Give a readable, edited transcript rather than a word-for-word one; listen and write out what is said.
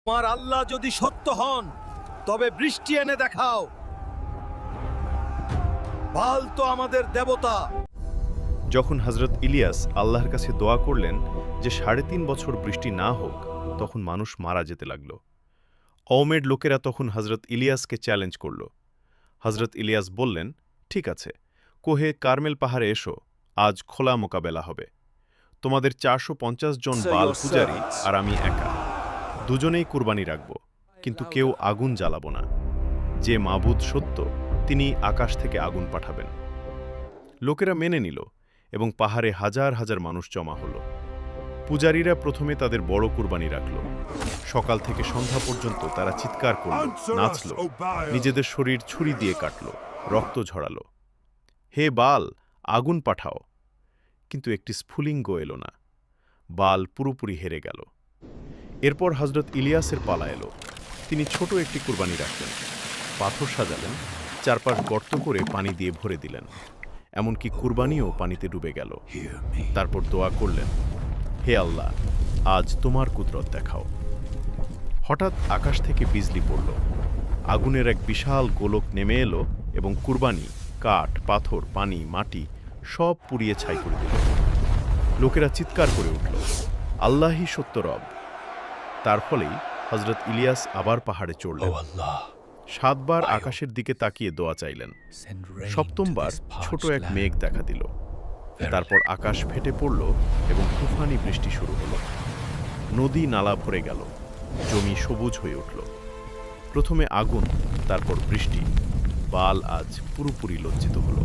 তোমার আল্লাহ যদি সত্য হন তবে বৃষ্টি এনে দেখাও। বাল তো আমাদের দেবতা। যখন হযরত ইলিয়াস আল্লাহর কাছে দোয়া করলেন যে ৩.৫ বছর বৃষ্টি না হোক, তখন মানুষ মারা যেতে লাগল। কওমের লোকেরা তখন হযরত ইলিয়াসকে চ্যালেঞ্জ করল। হযরত ইলিয়াস বললেন, ঠিক আছে, কোহে কার্মেল পাহাড়ে এসো, আজ খোলা মোকাবেলা হবে। তোমাদের ৪৫০ জন বাল পূজারী আর আমি একা, দুজনেই কুরবানি রাখব, কিন্তু কেউ আগুন জ্বালাব না। যে মাবুদ সত্য, তিনি আকাশ থেকে আগুন পাঠাবেন। লোকেরা মেনে নিল এবং পাহাড়ে হাজার হাজার মানুষ জমা হল। পূজারীরা প্রথমে তাদের বড় কুরবানি রাখল। সকাল থেকে সন্ধ্যা পর্যন্ত তারা চিৎকার করল, নাচল, নিজেদের শরীর ছুরি দিয়ে কাটল, রক্ত ঝরাল। হে বাল, আগুন পাঠাও! কিন্তু একটি স্ফুলিঙ্গ এলো না। বাল পুরোপুরি হেরে গেল। এরপর হযরত ইলিয়াসের পালা এলো। তিনি ছোট একটি কুরবানি রাখলেন, পাথর সাজালেন, চারপাশ গর্ত করে পানি দিয়ে ভরে দিলেন। এমনকি কুরবানিও পানিতে ডুবে গেল। তারপর দোয়া করলেন, হে আল্লাহ, আজ তোমার কুদরত দেখাও। হঠাৎ আকাশ থেকে বিজলি পড়ল। আগুনের এক বিশাল গোলক নেমে এলো এবং কুরবানি, কাঠ, পাথর, পানি, মাটি সব পুড়িয়ে ছাই করে দিল। লোকেরা চিৎকার করে উঠল, আল্লাহই সত্য রব। তার ফলেই হযরত ইলিয়াস আবার পাহাড়ে চড়লেন। ৭ বার আকাশের দিকে তাকিয়ে দোয়া চাইলেন। সপ্তমবার ছোট এক মেঘ দেখা দিল। তারপর আকাশ ফেটে পড়ল এবং তুফানি বৃষ্টি শুরু হল। নদী নালা ভরে গেল, জমি সবুজ হয়ে উঠল। প্রথমে আগুন, তারপর বৃষ্টি। বাল আজ পুরোপুরি লজ্জিত হল।